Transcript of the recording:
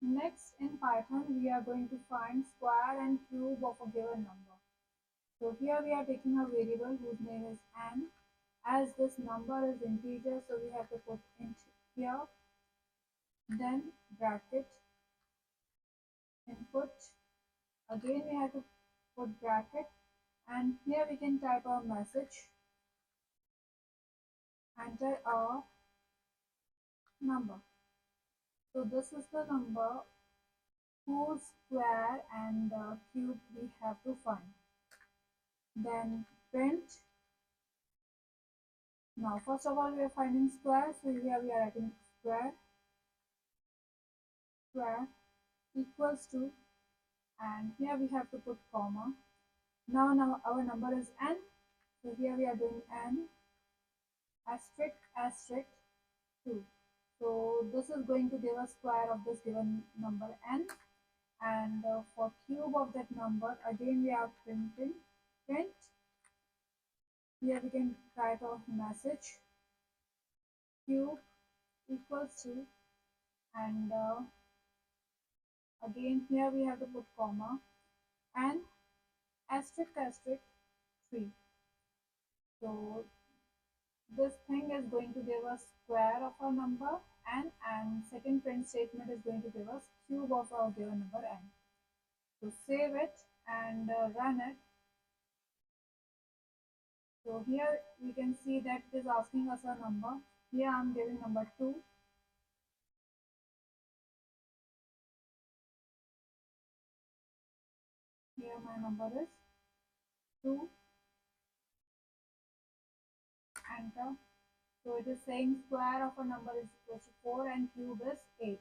Next, in Python, we are going to find square and cube of a given number. So here we are taking a variable whose name is n. As this number is integer, so we have to put int here, then bracket, input, again we have to put bracket, and here we can type our message, enter our number. So this is the number whose square and cube we have to find. Then print. Now first of all we are finding square, so here we are writing square equals to, and here we have to put comma. Now our number is n, so here we are doing n asterisk 2. So this is going to give a square of this given number n, and for cube of that number, again we are printing print. Here we can type a message cube equals to, and again here we have to put comma and asterisk 3. So this thing is going to give us square of our number n, and second print statement is going to give us cube of our given number n. So save it and run it. So here we can see that it is asking us a number. Here I am giving number 2. Here my number is 2. Enter. So it is saying square of a number is equal to 4 and cube is 8.